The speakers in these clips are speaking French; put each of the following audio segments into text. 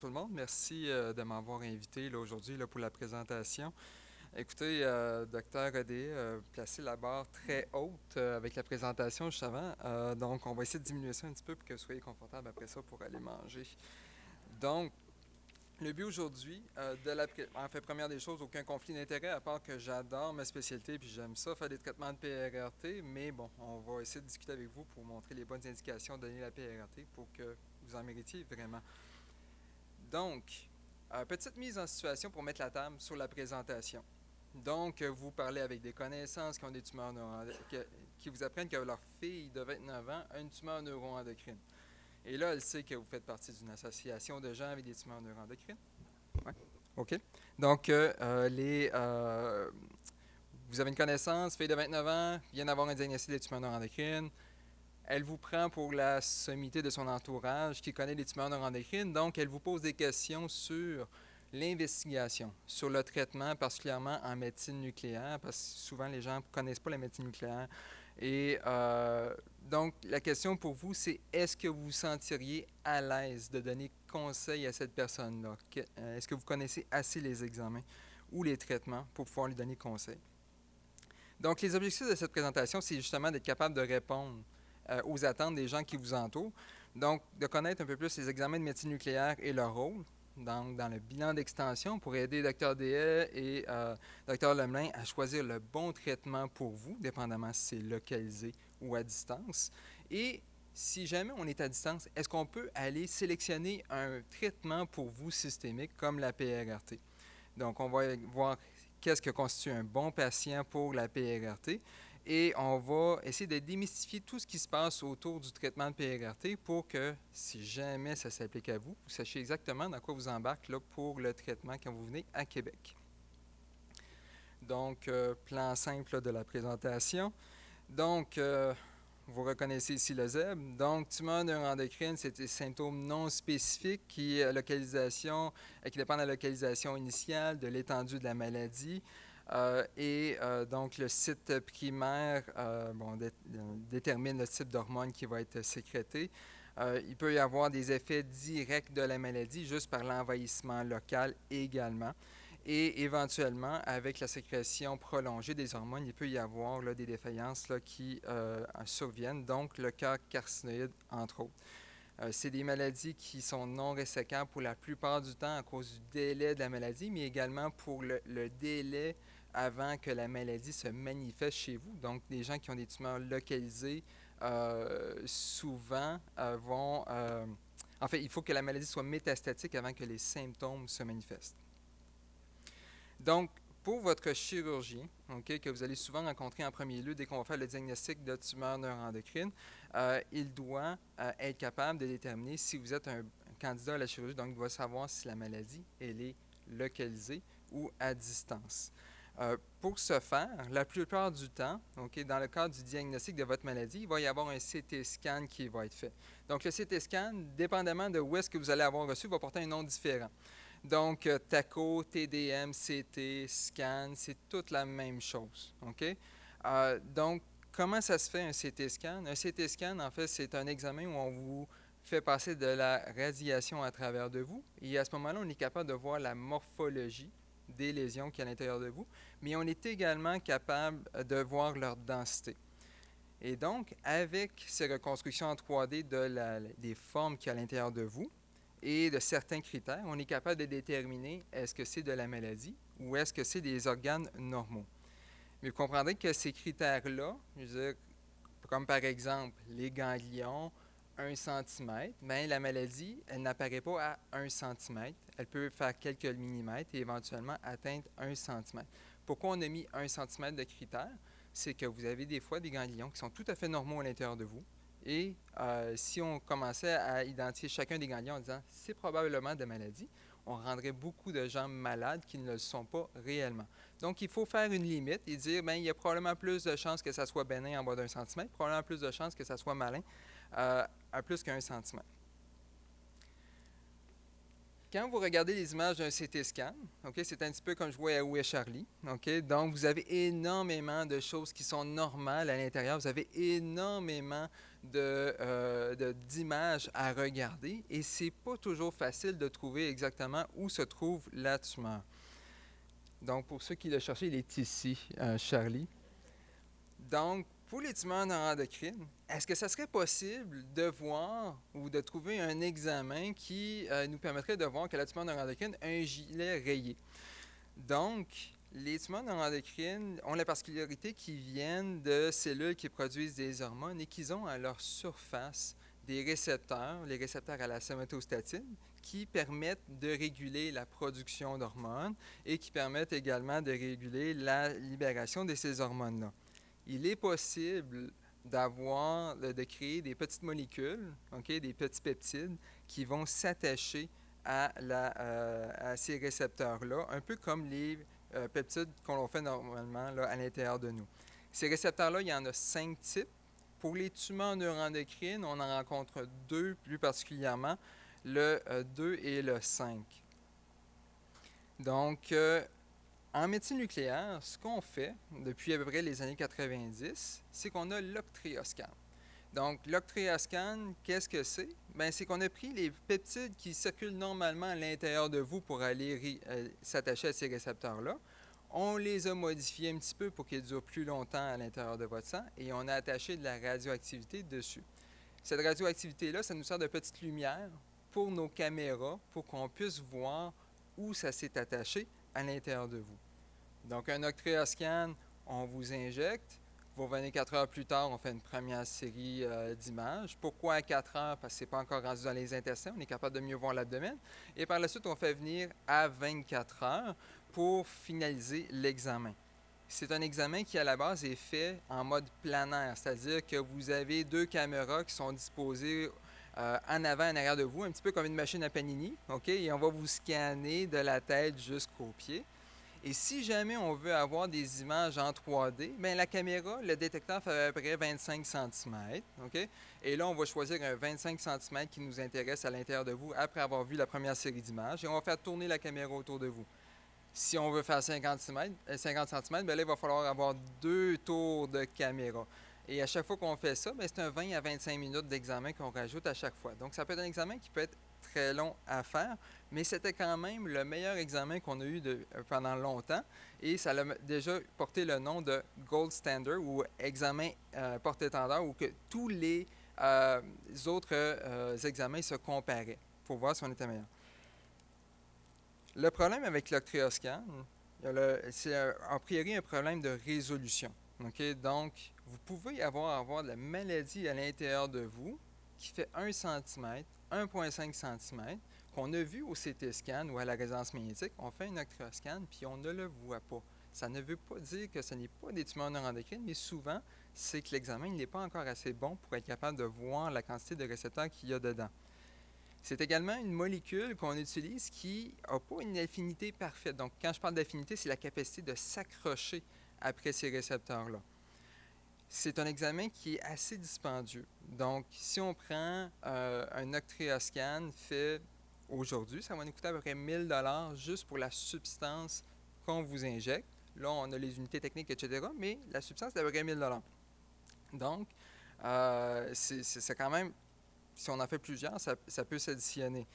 Tout le monde, merci de m'avoir invité là, aujourd'hui là, pour la présentation. Écoutez, docteur Odé, placez la barre très haute avec la présentation juste avant. Donc, on va essayer de diminuer ça un petit peu pour que vous soyez confortable après ça pour aller manger. Donc, le but aujourd'hui En fait, première des choses, aucun conflit d'intérêt, à part que j'adore ma spécialité puis j'aime ça, faire des traitements de PRRT. Mais bon, on va essayer de discuter avec vous pour montrer les bonnes indications de donner la PRRT pour que vous en méritiez vraiment. Donc, petite mise en situation pour mettre la table sur la présentation. Donc, vous parlez avec des connaissances qui ont des tumeurs qui vous apprennent que leur fille de 29 ans a une tumeur neuroendocrine. Et là, elle sait que vous faites partie d'une association de gens avec des tumeurs neuroendocrines. Ouais. OK. Donc, vous avez une connaissance, fille de 29 ans, vient d'avoir un diagnostic de tumeur neuroendocrine. Elle vous prend pour la sommité de son entourage qui connaît les tumeurs neuroendocrines, donc elle vous pose des questions sur l'investigation, sur le traitement, particulièrement en médecine nucléaire, parce que souvent les gens ne connaissent pas la médecine nucléaire. Et donc la question pour vous, c'est est-ce que vous vous sentiriez à l'aise de donner conseil à cette personne-là? Est-ce que vous connaissez assez les examens ou les traitements pour pouvoir lui donner conseil? Donc, les objectifs de cette présentation, c'est justement d'être capable de répondre aux attentes des gens qui vous entourent. Donc, de connaître un peu plus les examens de médecine nucléaire et leur rôle dans le bilan d'extension pour aider Dr. Deshaies et Dr. Lemelin à choisir le bon traitement pour vous, dépendamment si c'est localisé ou à distance. Et si jamais on est à distance, est-ce qu'on peut aller sélectionner un traitement pour vous systémique comme la PRRT? Donc, on va voir qu'est-ce que constitue un bon patient pour la PRRT et on va essayer de démystifier tout ce qui se passe autour du traitement de PRRT pour que, si jamais ça s'applique à vous, vous sachiez exactement dans quoi vous embarquez là, pour le traitement quand vous venez à Québec. Donc, plan simple là, de la présentation. Donc, vous reconnaissez ici le ZEB. Donc, tumeur neuroendocrine, c'est des symptômes non spécifiques qui dépendent de la localisation initiale, de l'étendue de la maladie. Donc, le site primaire détermine le type d'hormone qui va être sécrété. Il peut y avoir des effets directs de la maladie juste par l'envahissement local également. Et éventuellement, avec la sécrétion prolongée des hormones, il peut y avoir là, des défaillances là, qui surviennent, donc le cœur carcinoïde, entre autres. C'est des maladies qui sont non réséquables pour la plupart du temps à cause du délai de la maladie, mais également pour le délai avant que la maladie se manifeste chez vous. Donc, les gens qui ont des tumeurs localisées, souvent vont... en fait, il faut que la maladie soit métastatique avant que les symptômes se manifestent. Donc, pour votre chirurgien, okay, que vous allez souvent rencontrer en premier lieu dès qu'on va faire le diagnostic de tumeur neuroendocrine, il doit être capable de déterminer si vous êtes un candidat à la chirurgie, donc il doit savoir si la maladie elle est localisée ou à distance. Pour ce faire, la plupart du temps, okay, dans le cadre du diagnostic de votre maladie, il va y avoir un CT scan qui va être fait. Donc, le CT scan, dépendamment de où est-ce que vous allez avoir reçu, va porter un nom différent. Donc, TACO, TDM, CT, scan, c'est toute la même chose. OK? Donc, comment ça se fait un CT scan? Un CT scan, en fait, c'est un examen où on vous fait passer de la radiation à travers de vous. Et à ce moment-là, on est capable de voir la morphologie des lésions qui est à l'intérieur de vous, mais on est également capable de voir leur densité. Et donc, avec ces reconstructions en 3D des formes qui est à l'intérieur de vous, et de certains critères, on est capable de déterminer est-ce que c'est de la maladie ou est-ce que c'est des organes normaux. Mais vous comprendrez que ces critères-là, je veux dire, comme par exemple les ganglions, 1 cm, mais la maladie, elle n'apparaît pas à 1 cm. Elle peut faire quelques millimètres et éventuellement atteindre 1 cm. Pourquoi on a mis 1 cm de critère? C'est que vous avez des fois des ganglions qui sont tout à fait normaux à l'intérieur de vous, et si on commençait à identifier chacun des ganglions en disant c'est probablement de la maladie, on rendrait beaucoup de gens malades qui ne le sont pas réellement. Donc, il faut faire une limite et dire il y a probablement plus de chances que ça soit bénin en bas d'1 cm, probablement plus de chances que ça soit malin à plus qu'1 cm. Quand vous regardez les images d'un CT scan, okay, c'est un petit peu comme je vois à Où est Charlie. Okay? Donc, vous avez énormément de choses qui sont normales à l'intérieur. Vous avez énormément d'images à regarder et c'est pas toujours facile de trouver exactement où se trouve la tumeur. Donc, pour ceux qui l'ont cherché, il est ici, Charlie. Donc, pour les tumeurs neuroendocrines, est-ce que ça serait possible de voir ou de trouver un examen qui nous permettrait de voir que la tumeur neuroendocrine a un gilet rayé? Donc, les tumeurs neuroendocrines ont la particularité qu'ils viennent de cellules qui produisent des hormones et qu'ils ont à leur surface des récepteurs, les récepteurs à la somatostatine, qui permettent de réguler la production d'hormones et qui permettent également de réguler la libération de ces hormones-là. Il est possible de créer des petites molécules, des petits peptides, qui vont s'attacher à ces récepteurs-là, un peu comme les peptides qu'on fait normalement là, à l'intérieur de nous. Ces récepteurs-là, il y en a 5 types. Pour les tumeurs neuroendocrines, on en rencontre 2 plus particulièrement, le 2 et le 5. Donc, en médecine nucléaire, ce qu'on fait depuis à peu près les années 90, c'est qu'on a l'Octreoscan. Donc, l'Octreoscan, qu'est-ce que c'est? Bien, c'est qu'on a pris les peptides qui circulent normalement à l'intérieur de vous pour aller s'attacher à ces récepteurs-là. On les a modifiés un petit peu pour qu'ils durent plus longtemps à l'intérieur de votre sang et on a attaché de la radioactivité dessus. Cette radioactivité-là, ça nous sert de petite lumière pour nos caméras pour qu'on puisse voir où ça s'est attaché à l'intérieur de vous. Donc, un Octreoscan, on vous injecte. Vous revenez 4 heures plus tard, on fait une première série d'images. Pourquoi à 4 heures? Parce que ce n'est pas encore rendu dans les intestins, on est capable de mieux voir l'abdomen. Et par la suite, on fait venir à 24 heures pour finaliser l'examen. C'est un examen qui, à la base, est fait en mode planaire, c'est-à-dire que vous avez 2 caméras qui sont disposées en avant et en arrière de vous, un petit peu comme une machine à panini, et on va vous scanner de la tête jusqu'aux pieds. Et si jamais on veut avoir des images en 3D, bien la caméra, le détecteur fait à peu près 25 cm. Et là, on va choisir un 25 cm qui nous intéresse à l'intérieur de vous après avoir vu la première série d'images et on va faire tourner la caméra autour de vous. Si on veut faire 50 cm, bien là, il va falloir avoir 2 tours de caméra. Et à chaque fois qu'on fait ça, bien, c'est un 20 à 25 minutes d'examen qu'on rajoute à chaque fois. Donc, ça peut être un examen qui peut être très long à faire, mais c'était quand même le meilleur examen qu'on a eu pendant longtemps. Et ça a déjà porté le nom de Gold Standard ou examen porte-étendard où que tous les autres examens se comparaient pour voir si on était meilleur. Le problème avec l'Octreoscan, c'est a priori un problème de résolution. Donc, vous pouvez avoir de la maladie à l'intérieur de vous qui fait 1 cm, 1,5 cm, qu'on a vu au CT scan ou à la résonance magnétique. On fait un Octreoscan, puis on ne le voit pas. Ça ne veut pas dire que ce n'est pas des tumeurs neuroendocrines, mais souvent, c'est que l'examen n'est pas encore assez bon pour être capable de voir la quantité de récepteurs qu'il y a dedans. C'est également une molécule qu'on utilise qui n'a pas une affinité parfaite. Donc, quand je parle d'affinité, c'est la capacité de s'accrocher après ces récepteurs-là. C'est un examen qui est assez dispendieux. Donc, si on prend un Octreoscan fait aujourd'hui, ça va nous coûter à peu près 1 000 $ juste pour la substance qu'on vous injecte. Là, on a les unités techniques, etc., mais la substance, c'est à peu près 1 000 $. Donc, c'est quand même... Si on en fait plusieurs, ça peut s'additionner.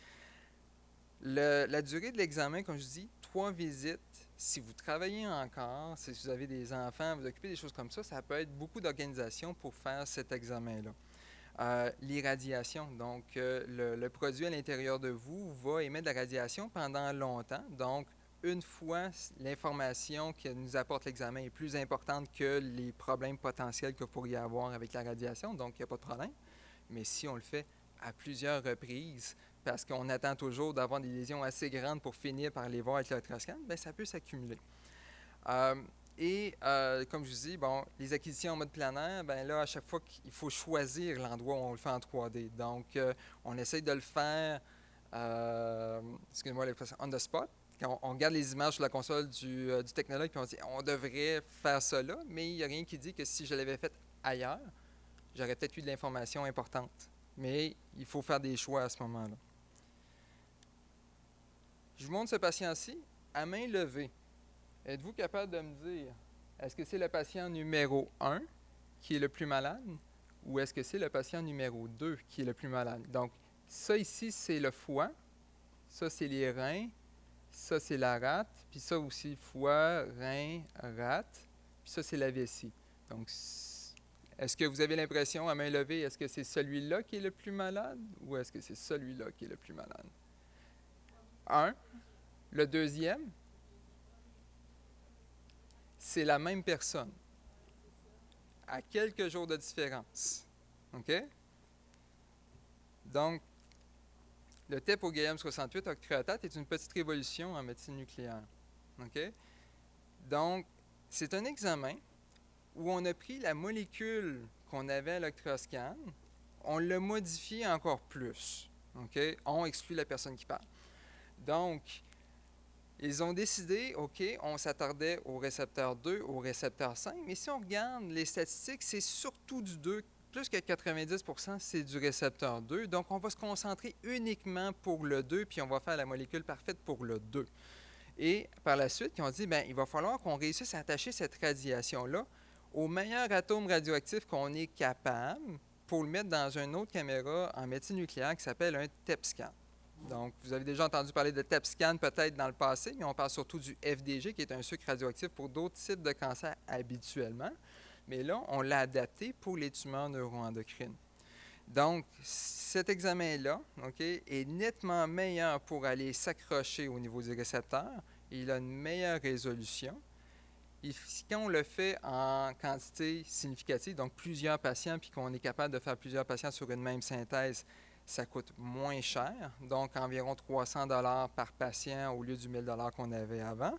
La durée de l'examen, comme je dis, 3 visites. Si vous travaillez encore, si vous avez des enfants, vous occupez des choses comme ça peut être beaucoup d'organisation pour faire cet examen-là. L'irradiation, donc le produit à l'intérieur de vous va émettre de la radiation pendant longtemps. Donc, une fois l'information que nous apporte l'examen est plus importante que les problèmes potentiels que vous pourriez avoir avec la radiation, donc il n'y a pas de problème. Mais si on le fait à plusieurs reprises, parce qu'on attend toujours d'avoir des lésions assez grandes pour finir par les voir avec l'Octreoscan, bien, ça peut s'accumuler. Comme je vous dis, les acquisitions en mode planaire, bien là, à chaque fois qu'il faut choisir l'endroit où on le fait en 3D. Donc, on essaye de le faire, excusez-moi l'expression, on the spot. Quand on regarde les images sur la console du technologue, puis on dit on devrait faire ça là, mais il n'y a rien qui dit que si je l'avais fait ailleurs, j'aurais peut-être eu de l'information importante. Mais il faut faire des choix à ce moment-là. Je vous montre ce patient-ci à main levée. Êtes-vous capable de me dire, est-ce que c'est le patient numéro 1 qui est le plus malade ou est-ce que c'est le patient numéro 2 qui est le plus malade? Donc, ça ici, c'est le foie, ça, c'est les reins, ça, c'est la rate, puis ça aussi, foie, rein, rate, puis ça, c'est la vessie. Donc, est-ce que vous avez l'impression, à main levée, est-ce que c'est celui-là qui est le plus malade ou est-ce que c'est celui-là qui est le plus malade? Un. Le deuxième, c'est la même personne, à quelques jours de différence. OK? Donc, le TEP Gallium-68 octréotate est une petite révolution en médecine nucléaire. OK? Donc, c'est un examen où on a pris la molécule qu'on avait à l'octroscan, on l'a modifiée encore plus. OK? On exclut la personne qui parle. Donc, ils ont décidé, OK, on s'attardait au récepteur 2, au récepteur 5, mais si on regarde les statistiques, c'est surtout du 2, plus que 90%, c'est du récepteur 2. Donc, on va se concentrer uniquement pour le 2, puis on va faire la molécule parfaite pour le 2. Et par la suite, ils ont dit, bien, il va falloir qu'on réussisse à attacher cette radiation-là au meilleur atome radioactif qu'on est capable pour le mettre dans une autre caméra en médecine nucléaire qui s'appelle un TEP-scan. Donc, vous avez déjà entendu parler de TEP-scan peut-être dans le passé, mais on parle surtout du FDG, qui est un sucre radioactif pour d'autres types de cancers habituellement. Mais là, on l'a adapté pour les tumeurs neuroendocrines. Donc, cet examen-là, OK, est nettement meilleur pour aller s'accrocher au niveau du récepteur. Il a une meilleure résolution. Et quand on le fait en quantité significative, donc plusieurs patients, puis qu'on est capable de faire plusieurs patients sur une même synthèse, ça coûte moins cher, donc environ 300 $ par patient au lieu du 1000 $ qu'on avait avant.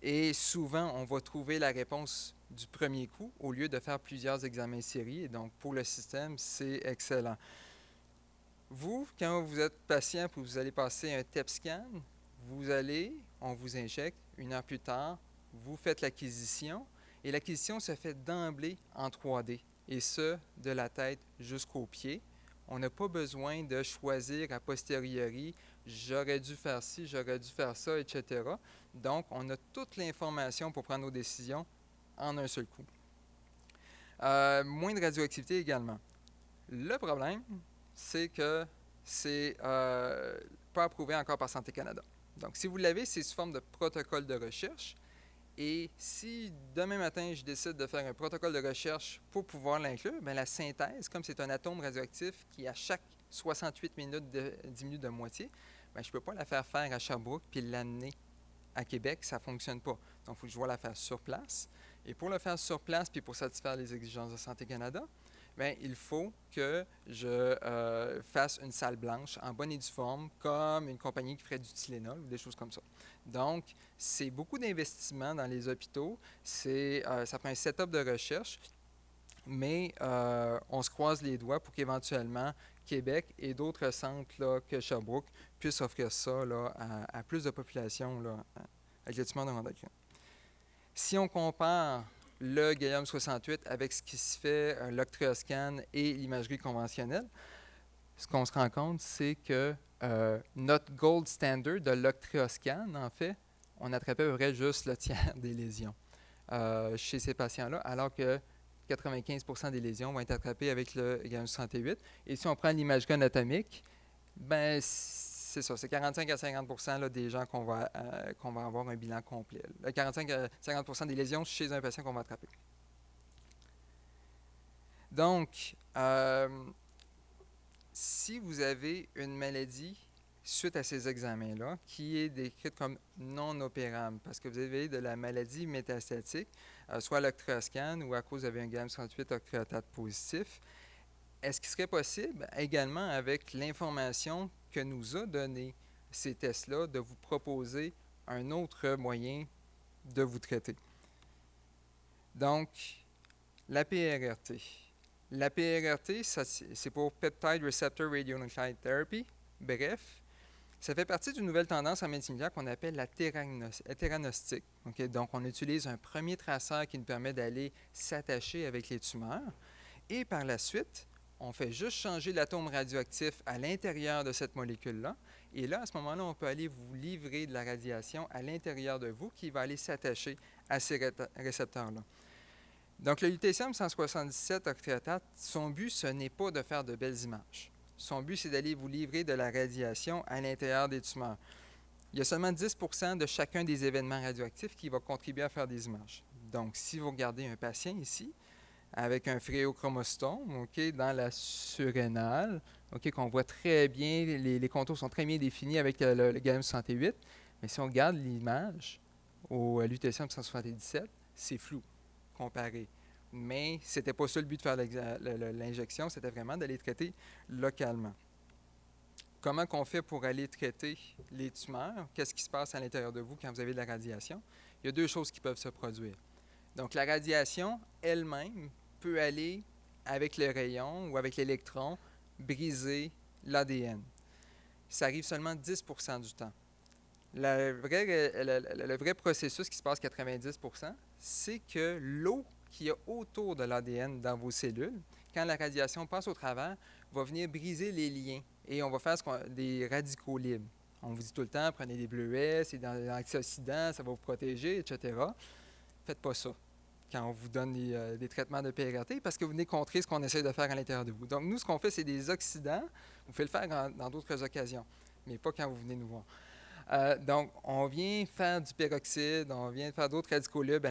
Et souvent, on va trouver la réponse du premier coup au lieu de faire plusieurs examens série. Et donc, pour le système, c'est excellent. Vous, quand vous êtes patient et vous allez passer un TEP scan, on vous injecte, 1 heure plus tard, vous faites l'acquisition. Et l'acquisition se fait d'emblée en 3D. Et ce, de la tête jusqu'aux pieds. On n'a pas besoin de choisir a posteriori, j'aurais dû faire ci, j'aurais dû faire ça, etc. Donc, on a toute l'information pour prendre nos décisions en un seul coup. Moins de radioactivité également. Le problème, c'est que c'est pas approuvé encore par Santé Canada. Donc, si vous l'avez, c'est sous forme de protocole de recherche. Et si demain matin, je décide de faire un protocole de recherche pour pouvoir l'inclure, bien, la synthèse, comme c'est un atome radioactif qui, à chaque 68 minutes, diminue de moitié, bien, je ne peux pas la faire à Sherbrooke puis l'amener à Québec. Ça ne fonctionne pas. Donc, il faut que je vois la faire sur place. Et pour le faire sur place puis pour satisfaire les exigences de Santé Canada, bien, il faut que je fasse une salle blanche en bonne et due forme, comme une compagnie qui ferait du Tylenol ou des choses comme ça. Donc, c'est beaucoup d'investissement dans les hôpitaux. Ça prend un setup de recherche, mais on se croise les doigts pour qu'éventuellement Québec et d'autres centres là, que Sherbrooke puissent offrir ça là, à plus de population là, avec les tumeurs neuroendocrines. Si on compare le gallium-68 avec ce qui se fait, l'octréoscan et l'imagerie conventionnelle, ce qu'on se rend compte, c'est que notre gold standard de l'octréoscan, en fait, on attrapait à peu près juste le tiers des lésions chez ces patients-là, alors que 95% des lésions vont être attrapées avec le gallium-68. Et si on prend l'imagerie anatomique, ben c'est ça, c'est 45 à 50% là, des gens qu'on va avoir un bilan complet. 45 à 50% des lésions chez un patient qu'on va attraper. Donc, si vous avez une maladie suite à ces examens-là, qui est décrite comme non opérable, parce que vous avez de la maladie métastatique, soit à l'octréoscan ou à cause vous avez un gallium-68 octréotate positif, est-ce qu'il serait possible également, avec l'information que nous a donnée ces tests-là, de vous proposer un autre moyen de vous traiter? Donc, la PRRT. La PRRT, c'est pour Peptide Receptor Radionuclide Therapy. Bref, ça fait partie d'une nouvelle tendance en médecine nucléaire qu'on appelle la théranostique. Okay? Donc, on utilise un premier traceur qui nous permet d'aller s'attacher avec les tumeurs. Et par la suite, on fait juste changer l'atome radioactif à l'intérieur de cette molécule-là. Et là, à ce moment-là, on peut aller vous livrer de la radiation à l'intérieur de vous qui va aller s'attacher à ces récepteurs-là. Donc, le lutetium-177 octréotate, son but, ce n'est pas de faire de belles images. Son but, c'est d'aller vous livrer de la radiation à l'intérieur des tumeurs. Il y a seulement 10% de chacun des événements radioactifs qui va contribuer à faire des images. Donc, si vous regardez un patient ici, avec un phréochromostome, dans la surrénale, qu'on voit très bien, les contours sont très bien définis avec le gallium-68, mais si on regarde l'image au lutetium-177, c'est flou comparé. Mais ce n'était pas ça le but de faire l'injection, c'était vraiment d'aller traiter localement. Comment qu'on fait pour aller traiter les tumeurs? Qu'est-ce qui se passe à l'intérieur de vous quand vous avez de la radiation? Il y a deux choses qui peuvent se produire. Donc, la radiation elle-même peut aller, avec le rayon ou avec l'électron, briser l'ADN. Ça arrive seulement 10% du temps. Le vrai processus qui se passe 90%, c'est que l'eau qu'il y a autour de l'ADN dans vos cellules, quand la radiation passe au travers, va venir briser les liens et on va faire des radicaux libres. On vous dit tout le temps, prenez des bleuets, c'est dans l'antioxydant, ça va vous protéger, etc. Faites pas ça quand on vous donne des traitements de PRRT parce que vous venez contrer ce qu'on essaie de faire à l'intérieur de vous. Donc, nous, ce qu'on fait, c'est des oxydants. Vous pouvez le faire dans d'autres occasions, mais pas quand vous venez nous voir. Donc, on vient faire du peroxyde, on vient faire d'autres radicaux libres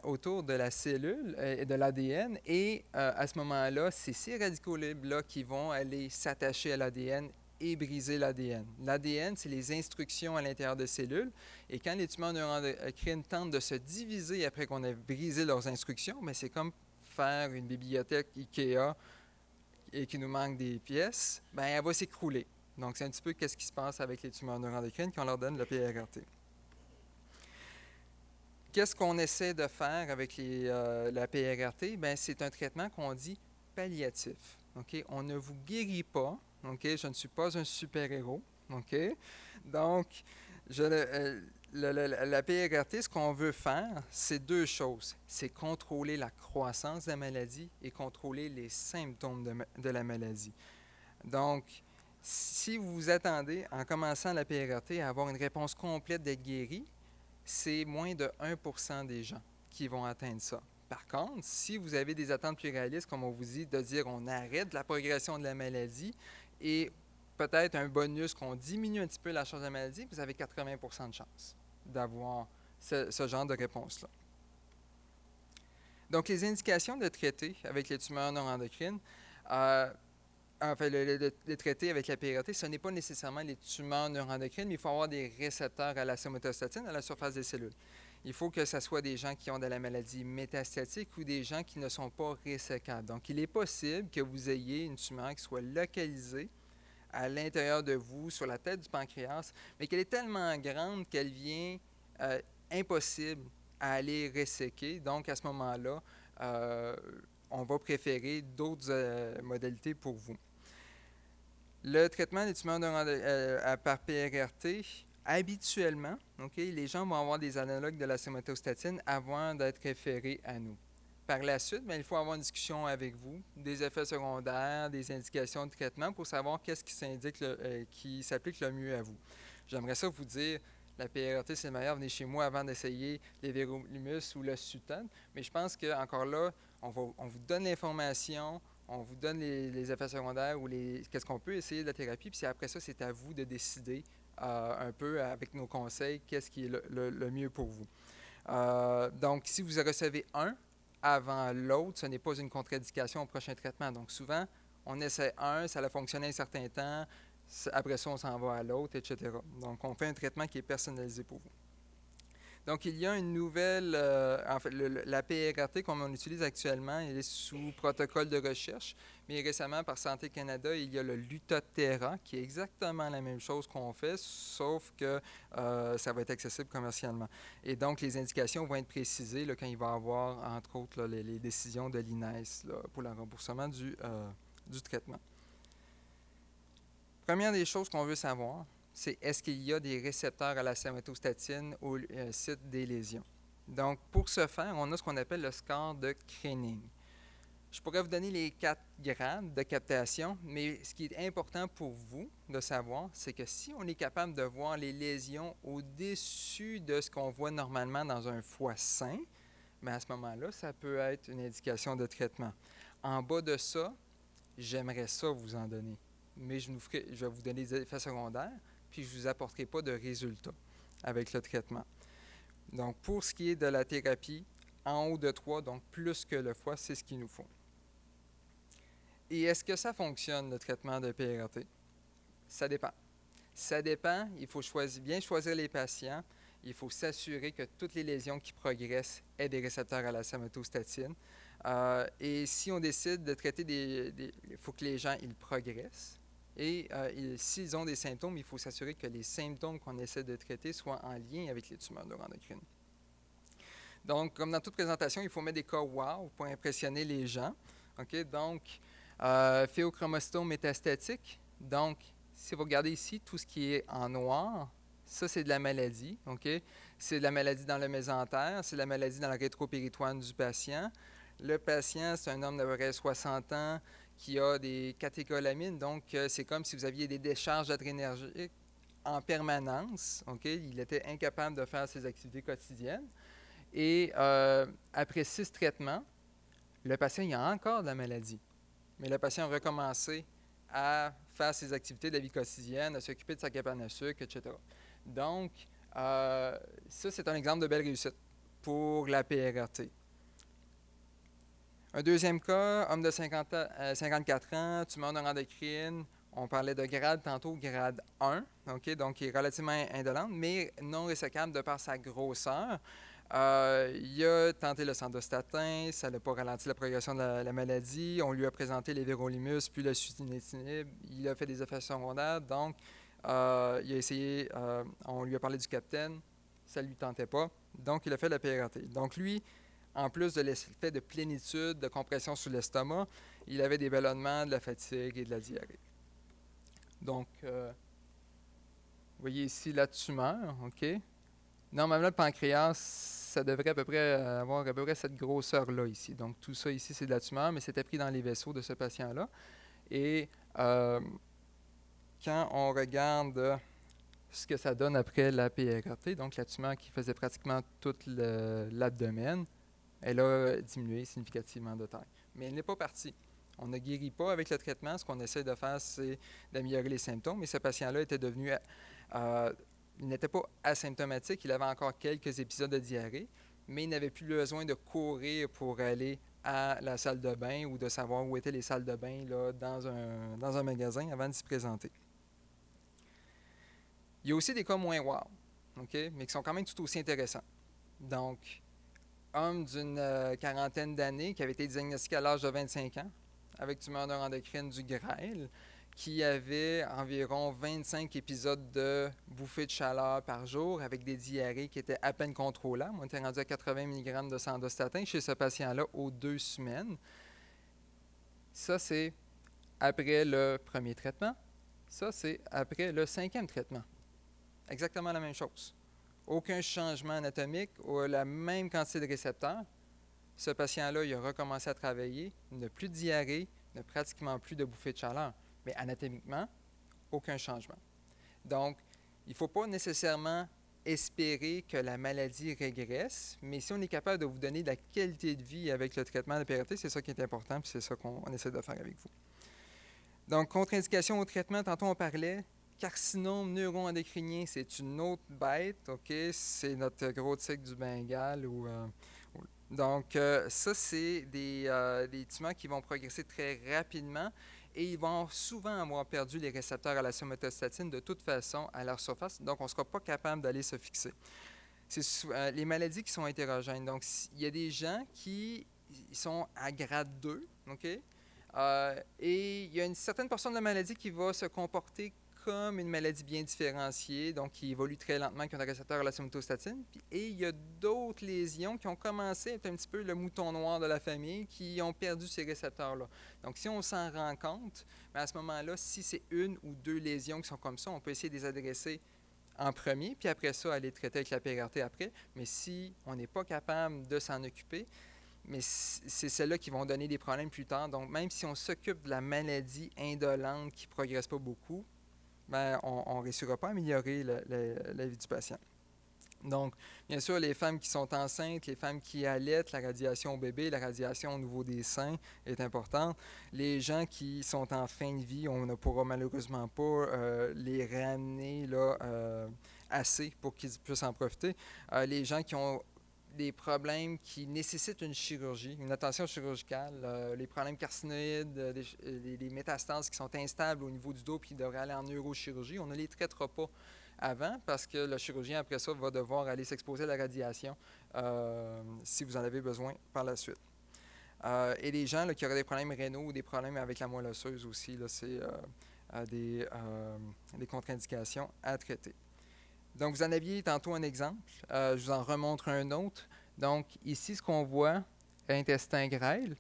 autour de la cellule et de l'ADN. Et à ce moment-là, c'est ces radicaux libres-là qui vont aller s'attacher à l'ADN et briser l'ADN. L'ADN, c'est les instructions à l'intérieur de cellules. Et quand les tumeurs neuroendocrines tentent de se diviser après qu'on ait brisé leurs instructions, mais c'est comme faire une bibliothèque IKEA et qu'il nous manque des pièces, bien, elle va s'écrouler. Donc, c'est un petit peu ce qui se passe avec les tumeurs neuroendocrines quand on leur donne le PRRT. Qu'est-ce qu'on essaie de faire avec la PRRT? Bien, c'est un traitement qu'on dit palliatif. On ne vous guérit pas. Je ne suis pas un super-héros. Donc, la PRRT, ce qu'on veut faire, c'est deux choses. C'est contrôler la croissance de la maladie et contrôler les symptômes de la maladie. Donc, si vous vous attendez, en commençant la PRRT, à avoir une réponse complète d'être guéri, c'est moins de 1% des gens qui vont atteindre ça. Par contre, si vous avez des attentes plus réalistes, comme on vous dit, de dire on arrête la progression de la maladie et peut-être un bonus qu'on diminue un petit peu la charge de la maladie, vous avez 80% de chance d'avoir ce genre de réponse-là. Donc, les indications de traiter avec les tumeurs neuroendocrines, les traités avec la PRRT, ce n'est pas nécessairement les tumeurs neuroendocrines, mais il faut avoir des récepteurs à la somatostatine à la surface des cellules. Il faut que ce soit des gens qui ont de la maladie métastatique ou des gens qui ne sont pas résécables. Donc, il est possible que vous ayez une tumeur qui soit localisée à l'intérieur de vous, sur la tête du pancréas, mais qu'elle est tellement grande qu'elle vient impossible à aller réséquer. Donc, à ce moment-là, on va préférer d'autres modalités pour vous. Le traitement des tumeurs par PRRT, habituellement, les gens vont avoir des analogues de la somatostatine avant d'être référés à nous. Par la suite, bien, il faut avoir une discussion avec vous, des effets secondaires, des indications de traitement pour savoir qu'est-ce qui s'applique le mieux à vous. J'aimerais ça vous dire, la PRRT, c'est le meilleur, venez chez moi avant d'essayer les Verolimus ou le Sutent, mais je pense qu'encore là, on vous donne l'information, on vous donne les effets secondaires ou qu'est-ce qu'on peut essayer de la thérapie, puis après ça, c'est à vous de décider un peu avec nos conseils qu'est-ce qui est le mieux pour vous. Donc, si vous recevez un avant l'autre, ce n'est pas une contre-indication au prochain traitement. Donc, souvent, on essaie un, ça a fonctionné un certain temps, après ça, on s'en va à l'autre, etc. Donc, on fait un traitement qui est personnalisé pour vous. Donc, il y a une nouvelle, la PRRT, comme on utilise actuellement, elle est sous protocole de recherche, mais récemment, par Santé Canada, il y a le Lutathera, qui est exactement la même chose qu'on fait, sauf que ça va être accessible commercialement. Et donc, les indications vont être précisées là, quand il va y avoir, entre autres, là, les décisions de l'INES là, pour le remboursement du traitement. Première des choses qu'on veut savoir, c'est est-ce qu'il y a des récepteurs à la somatostatine au site des lésions. Donc, pour ce faire, on a ce qu'on appelle le score de Krenning. Je pourrais vous donner les 4 grades de captation, mais ce qui est important pour vous de savoir, c'est que si on est capable de voir les lésions au-dessus de ce qu'on voit normalement dans un foie sain, mais à ce moment-là, ça peut être une indication de traitement. En bas de ça, j'aimerais ça vous en donner, mais je vais vous donner des effets secondaires, puis je ne vous apporterai pas de résultats avec le traitement. Donc, pour ce qui est de la thérapie, en haut de 3, donc plus que le foie, c'est ce qu'il nous faut. Et est-ce que ça fonctionne, le traitement de PRRT? Ça dépend. Ça dépend. Il faut bien choisir les patients. Il faut s'assurer que toutes les lésions qui progressent aient des récepteurs à la somatostatine. Et si on décide de traiter il faut que les gens ils progressent. Et s'ils ont des symptômes, il faut s'assurer que les symptômes qu'on essaie de traiter soient en lien avec les tumeurs neuroendocrines. Donc, comme dans toute présentation, il faut mettre des cas wow pour impressionner les gens. Okay? Donc, phéochromostome métastatique. Donc, si vous regardez ici, tout ce qui est en noir, ça, c'est de la maladie. Okay? C'est de la maladie dans le mésentère, c'est de la maladie dans la rétropéritoine du patient. Le patient, c'est un homme d'à peu près 60 ans qui a des catécholamines. Donc, c'est comme si vous aviez des décharges adrénergiques en permanence. Okay? Il était incapable de faire ses activités quotidiennes. Et après 6 traitements, le patient il a encore de la maladie. Mais le patient a recommencé à faire ses activités de la vie quotidienne, à s'occuper de sa cabane à sucre, etc. Donc, ça, c'est un exemple de belle réussite pour la PRRT. Un deuxième cas, homme de 54 ans, tumeur neuroendocrine. On parlait de grade tantôt, grade 1, okay? Donc qui est relativement indolente, mais non résecable de par sa grosseur. Il a tenté le sandostatin, ça n'a pas ralenti la progression de la maladie. On lui a présenté les vérolimus puis le sunitinib. Il a fait des effets secondaires, donc il a essayé, on lui a parlé du Capten, ça ne lui tentait pas, donc il a fait la PRRT. Donc lui, en plus de l'effet de plénitude, de compression sous l'estomac, il avait des ballonnements, de la fatigue et de la diarrhée. Donc, vous voyez ici la tumeur, OK? Normalement, le pancréas, ça devrait à peu près avoir à peu près cette grosseur-là ici. Donc, tout ça ici, c'est de la tumeur, mais c'était pris dans les vaisseaux de ce patient-là. Et quand on regarde ce que ça donne après la PRRT, donc la tumeur qui faisait pratiquement tout l'abdomen, elle a diminué significativement de taille. Mais elle n'est pas partie. On ne guérit pas avec le traitement. Ce qu'on essaie de faire, c'est d'améliorer les symptômes. Et ce patient-là était devenu... il n'était pas asymptomatique. Il avait encore quelques épisodes de diarrhée, mais il n'avait plus besoin de courir pour aller à la salle de bain ou de savoir où étaient les salles de bain là, dans un magasin avant de s'y présenter. Il y a aussi des cas moins wow, okay? Mais qui sont quand même tout aussi intéressants. Donc, homme d'une quarantaine d'années qui avait été diagnostiqué à l'âge de 25 ans avec tumeur neuroendocrine du grêle, qui avait environ 25 épisodes de bouffées de chaleur par jour avec des diarrhées qui étaient à peine contrôlables. On était rendu à 80 mg de sandostatin chez ce patient-là aux 2 semaines. Ça, c'est après le premier traitement. Ça, c'est après le 5e traitement. Exactement la même chose. Aucun changement anatomique, ou la même quantité de récepteurs. Ce patient-là, il a recommencé à travailler, il n'a plus de diarrhée, il n'a pratiquement plus de bouffées de chaleur. Mais anatomiquement, aucun changement. Donc, il ne faut pas nécessairement espérer que la maladie régresse, mais si on est capable de vous donner de la qualité de vie avec le traitement de PRRT, c'est ça qui est important, puis c'est ça qu'on essaie de faire avec vous. Donc, contre-indication au traitement, tantôt on parlait, carcinome neuroendocrinien, c'est une autre bête, OK? C'est notre gros tigre du Bengale. Donc, ça, c'est des tumeurs qui vont progresser très rapidement et ils vont souvent avoir perdu les récepteurs à la somatostatine de toute façon à leur surface. Donc, on ne sera pas capable d'aller se fixer. C'est les maladies qui sont hétérogènes. Donc, il y a des gens qui sont à grade 2, OK? Et il y a une certaine portion de la maladie qui va se comporter comme une maladie bien différenciée, donc qui évolue très lentement, qui ont un récepteur à la somatostatine. Et il y a d'autres lésions qui ont commencé à être un petit peu le mouton noir de la famille, qui ont perdu ces récepteurs-là. Donc, si on s'en rend compte, à ce moment-là, si c'est une ou deux lésions qui sont comme ça, on peut essayer de les adresser en premier, puis après ça, aller traiter avec la PRRT après. Mais si on n'est pas capable de s'en occuper, mais c'est celles-là qui vont donner des problèmes plus tard. Donc, même si on s'occupe de la maladie indolente qui ne progresse pas beaucoup, ben, on ne réussira pas à améliorer la vie du patient. Donc, bien sûr, les femmes qui sont enceintes, les femmes qui allaitent, la radiation au bébé, la radiation au niveau des seins est importante. Les gens qui sont en fin de vie, on ne pourra malheureusement pas les ramener là, assez pour qu'ils puissent en profiter. Les gens qui ont des problèmes qui nécessitent une chirurgie, une attention chirurgicale, les problèmes carcinoïdes, les métastases qui sont instables au niveau du dos et qui devraient aller en neurochirurgie, on ne les traitera pas avant parce que le chirurgien, après ça, va devoir aller s'exposer à la radiation si vous en avez besoin par la suite. Et les gens là, qui auraient des problèmes rénaux ou des problèmes avec la moelle osseuse aussi, c'est des contre-indications à traiter. Donc, vous en aviez tantôt un exemple. Je vous en remontre un autre. Donc, ici, ce qu'on voit, l'intestin grêle,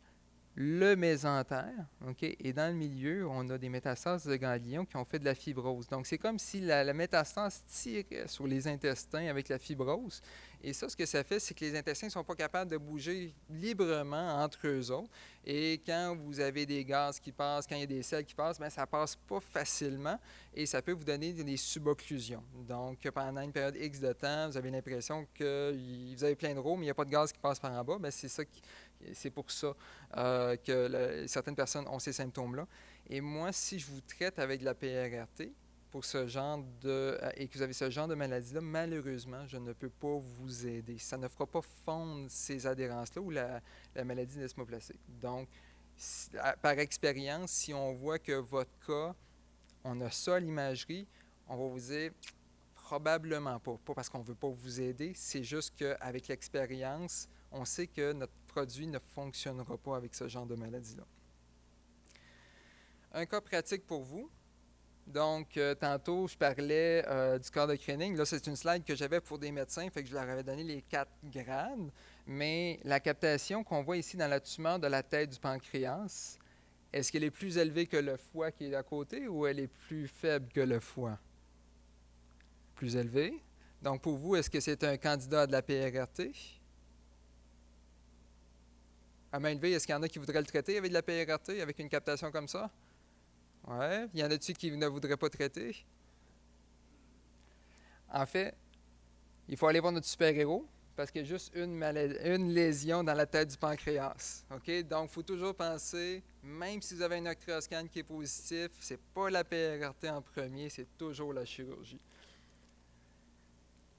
le mésentère, OK? Et dans le milieu, on a des métastases de ganglions qui ont fait de la fibrose. Donc, c'est comme si la métastase tirait sur les intestins avec la fibrose. Et ça, ce que ça fait, c'est que les intestins ne sont pas capables de bouger librement entre eux autres. Et quand vous avez des gaz qui passent, quand il y a des selles qui passent, bien, ça ne passe pas facilement et ça peut vous donner des subocclusions. Donc, pendant une période X de temps, vous avez l'impression que vous avez plein de roue, mais il n'y a pas de gaz qui passe par en bas. Bien, c'est pour ça que certaines personnes ont ces symptômes-là. Et moi, si je vous traite avec de la PRRT pour ce genre et que vous avez ce genre de maladie-là, malheureusement, je ne peux pas vous aider. Ça ne fera pas fondre ces adhérences-là ou la maladie desmoplastique. Donc, par expérience, si on voit que votre cas, on a ça à l'imagerie, on va vous dire probablement pas. Pas parce qu'on ne veut pas vous aider, c'est juste qu'avec l'expérience, on sait que notre produit ne fonctionnera pas avec ce genre de maladie-là. Un cas pratique pour vous. Donc, tantôt, je parlais du corps de Krenning. Là, c'est une slide que j'avais pour des médecins, fait que je leur avais donné les 4 grades. Mais la captation qu'on voit ici dans la tumeur de la tête du pancréas, est-ce qu'elle est plus élevée que le foie qui est à côté ou elle est plus faible que le foie? Plus élevée. Donc, pour vous, est-ce que c'est un candidat à de la PRRT? À main levée, est-ce qu'il y en a qui voudraient le traiter avec de la PRRT, avec une captation comme ça? Ouais. Il y en a-tu qui ne voudraient pas traiter? En fait, il faut aller voir notre super-héros parce qu'il y a juste une lésion dans la tête du pancréas. OK? Donc, il faut toujours penser, même si vous avez un octreoscan qui est positif, c'est pas la PRRT en premier, c'est toujours la chirurgie.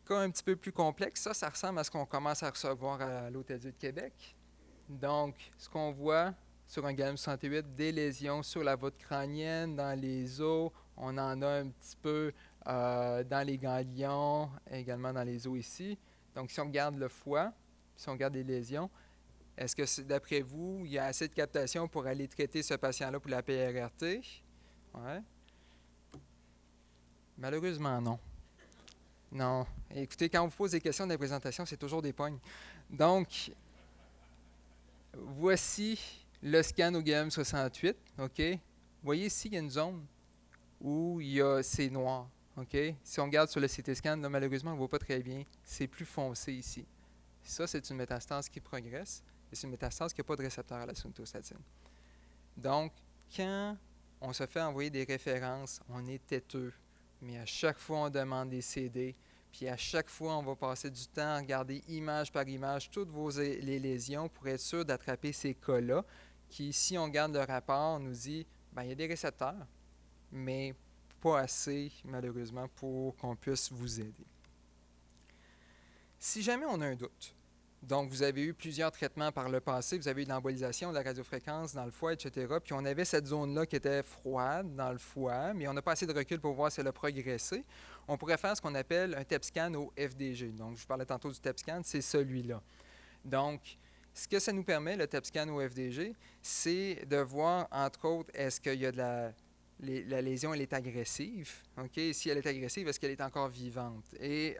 Cas un petit peu plus complexe, ça ressemble à ce qu'on commence à recevoir à l'Hôtel-Dieu de Québec. Donc, ce qu'on voit sur un gallium 68, des lésions sur la voûte crânienne, dans les os, on en a un petit peu dans les ganglions, également dans les os ici. Donc, si on regarde le foie, si on regarde les lésions, est-ce que, d'après vous, il y a assez de captation pour aller traiter ce patient-là pour la PRRT? Ouais. Malheureusement, non. Non. Écoutez, quand on vous pose des questions de la présentation, c'est toujours des pognes. Donc, voici le scan au gallium 68. OK? Vous voyez ici, il y a une zone où c'est noir. OK? Si on regarde sur le CT scan, là, malheureusement, on ne voit pas très bien. C'est plus foncé ici. Ça, c'est une métastase qui progresse et c'est une métastase qui n'a pas de récepteur à la somatostatine. Donc, quand on se fait envoyer des références, on est têteux, mais à chaque fois, on demande des CD, puis à chaque fois, on va passer du temps à regarder image par image toutes les lésions pour être sûr d'attraper ces cas-là, qui, si on regarde le rapport, nous dit, bien, il y a des récepteurs, mais pas assez, malheureusement, pour qu'on puisse vous aider. Si jamais on a un doute, donc vous avez eu plusieurs traitements par le passé, vous avez eu de l'embolisation, de la radiofréquence dans le foie, etc., puis on avait cette zone-là qui était froide dans le foie, mais on n'a pas assez de recul pour voir si elle a progressé, on pourrait faire ce qu'on appelle un TEP scan au FDG. Donc, je vous parlais tantôt du TEP scan, c'est celui-là. Donc, ce que ça nous permet, le TEP scan au FDG, c'est de voir, entre autres, est-ce qu'il y a de la lésion, elle est agressive. OK? Si elle est agressive, est-ce qu'elle est encore vivante? Et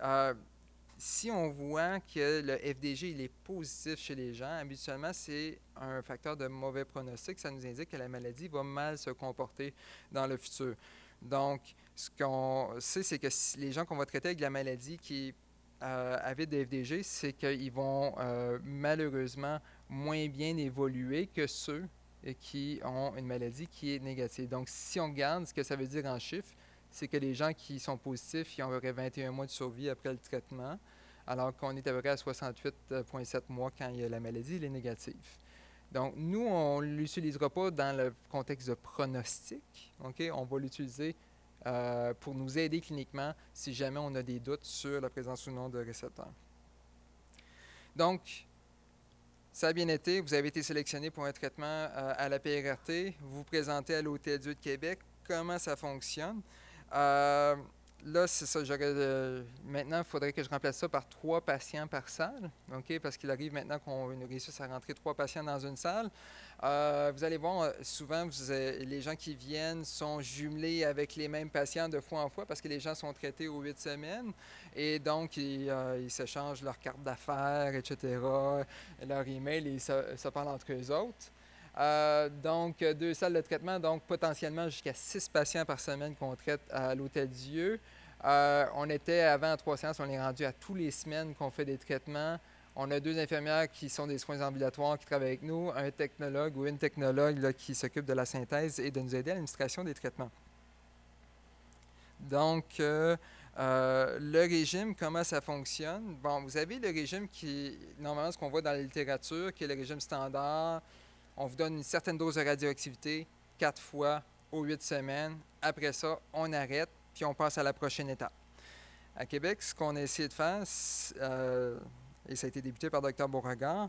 si on voit que le FDG il est positif chez les gens, habituellement, c'est un facteur de mauvais pronostic. Ça nous indique que la maladie va mal se comporter dans le futur. Donc, ce qu'on sait, c'est que les gens qu'on va traiter avec la maladie qui avec des FDG, c'est qu'ils vont malheureusement moins bien évoluer que ceux qui ont une maladie qui est négative. Donc, si on regarde ce que ça veut dire en chiffres, c'est que les gens qui sont positifs, ils auraient 21 mois de survie après le traitement. alors qu'on est à peu près à 68,7 mois quand la maladie elle est négative. Donc, nous, on ne l'utilisera pas dans le contexte de pronostic. OK? On va l'utiliser pour nous aider cliniquement si jamais on a des doutes sur la présence ou non de récepteurs. Donc, ça a bien été. Vous avez été sélectionné pour un traitement à la PRRT. Vous vous présentez à l'Hôtel-Dieu de Québec. Comment ça fonctionne? Là, c'est ça. Maintenant, il faudrait que je remplace ça par 3 patients par salle, OK? Parce qu'il arrive maintenant qu'on réussisse à rentrer 3 patients dans une salle. Vous allez voir, souvent, les gens qui viennent sont jumelés avec les mêmes patients de fois en fois parce que les gens sont traités aux 8 semaines. Et donc, ils s'échangent leurs cartes d'affaires, etc., leur email, et ils se parlent entre eux autres. Donc, 2 salles de traitement, donc potentiellement jusqu'à 6 patients par semaine qu'on traite à l'Hôtel-Dieu. On était avant à 3 séances, on est rendu à tous les semaines qu'on fait des traitements. On a 2 infirmières qui sont des soins ambulatoires qui travaillent avec nous, un technologue ou une technologue là, qui s'occupe de la synthèse et de nous aider à l'administration des traitements. Donc, le régime, comment ça fonctionne? Bon, vous avez le régime qui, normalement, ce qu'on voit dans la littérature, qui est le régime standard. On vous donne une certaine dose de radioactivité 4 fois aux 8 semaines. Après ça, on arrête, puis on passe à la prochaine étape. À Québec, ce qu'on a essayé de faire, et ça a été débuté par Dr Beauregard,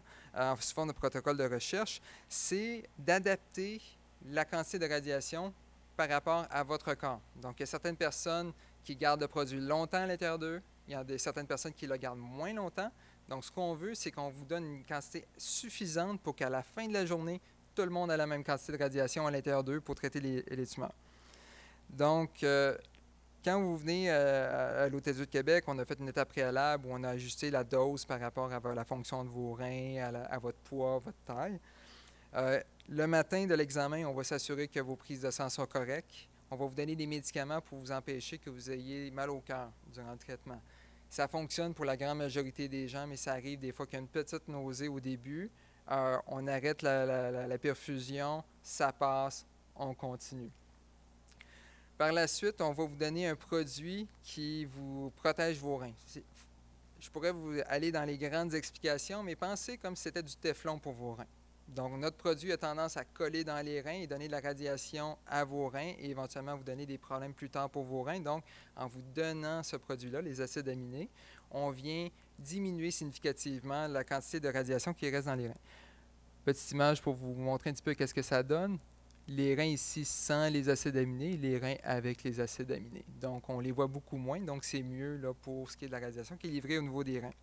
sous forme de protocole de recherche, c'est d'adapter la quantité de radiation par rapport à votre corps. Donc, il y a certaines personnes qui gardent le produit longtemps à l'intérieur d'eux, il y a certaines personnes qui le gardent moins longtemps. Donc, ce qu'on veut, c'est qu'on vous donne une quantité suffisante pour qu'à la fin de la journée, tout le monde ait la même quantité de radiation à l'intérieur d'eux pour traiter les tumeurs. Donc, quand vous venez à l'Hôtel-Dieu de Québec, on a fait une étape préalable où on a ajusté la dose par rapport à la fonction de vos reins, à votre poids, votre taille. Le matin de l'examen, on va s'assurer que vos prises de sang sont correctes. On va vous donner des médicaments pour vous empêcher que vous ayez mal au cœur durant le traitement. Ça fonctionne pour la grande majorité des gens, mais ça arrive des fois qu'il y a une petite nausée au début. On arrête la perfusion, ça passe, on continue. Par la suite, on va vous donner un produit qui vous protège vos reins. Je pourrais vous aller dans les grandes explications, mais pensez comme si c'était du téflon pour vos reins. Donc, notre produit a tendance à coller dans les reins et donner de la radiation à vos reins et éventuellement vous donner des problèmes plus tard pour vos reins. Donc, en vous donnant ce produit-là, les acides aminés, on vient diminuer significativement la quantité de radiation qui reste dans les reins. Petite image pour vous montrer un petit peu qu'est-ce que ça donne. Les reins ici sans les acides aminés, les reins avec les acides aminés. Donc, on les voit beaucoup moins, donc c'est mieux là, pour ce qui est de la radiation qui est livrée au niveau des reins.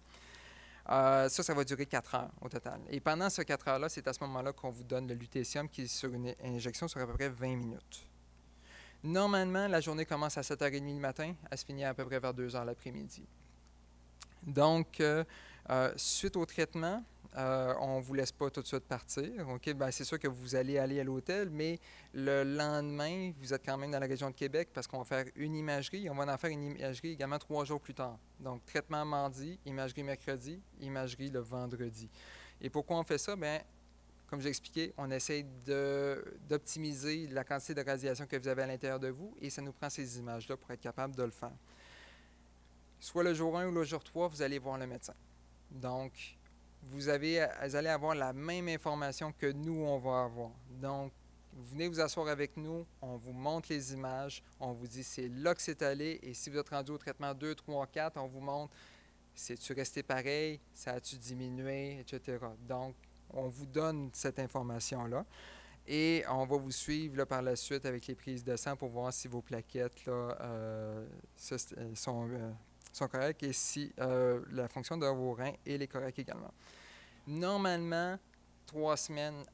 Ça va durer 4 heures au total. Et pendant ces 4 heures-là, c'est à ce moment-là qu'on vous donne le lutécium qui est sur une injection sur à peu près 20 minutes. Normalement, la journée commence à 7h30 le matin, elle se finit à peu près vers 2h l'après-midi. Donc, suite au traitement, on ne vous laisse pas tout de suite partir. Okay? Ben, c'est sûr que vous allez aller à l'hôtel, mais le lendemain, vous êtes quand même dans la région de Québec parce qu'on va faire une imagerie. On va en faire une imagerie également 3 jours plus tard. Donc, traitement mardi, imagerie mercredi, imagerie le vendredi. Et pourquoi on fait ça? Bien, comme j'ai expliqué, on essaie d'optimiser la quantité de radiation que vous avez à l'intérieur de vous et ça nous prend ces images-là pour être capable de le faire. Soit le jour 1 ou le jour 3, vous allez voir le médecin. Donc, vous allez avoir la même information que nous, on va avoir. Donc, vous venez vous asseoir avec nous, on vous montre les images, on vous dit c'est là que c'est allé, et si vous êtes rendu au traitement 2, 3, 4, on vous montre c'est-tu resté pareil, ça a-tu diminué, etc. Donc, on vous donne cette information-là. Et on va vous suivre là, par la suite avec les prises de sang pour voir si vos plaquettes là, sont correctes et si la fonction de vos reins est correcte également. Normalement, 3 semaines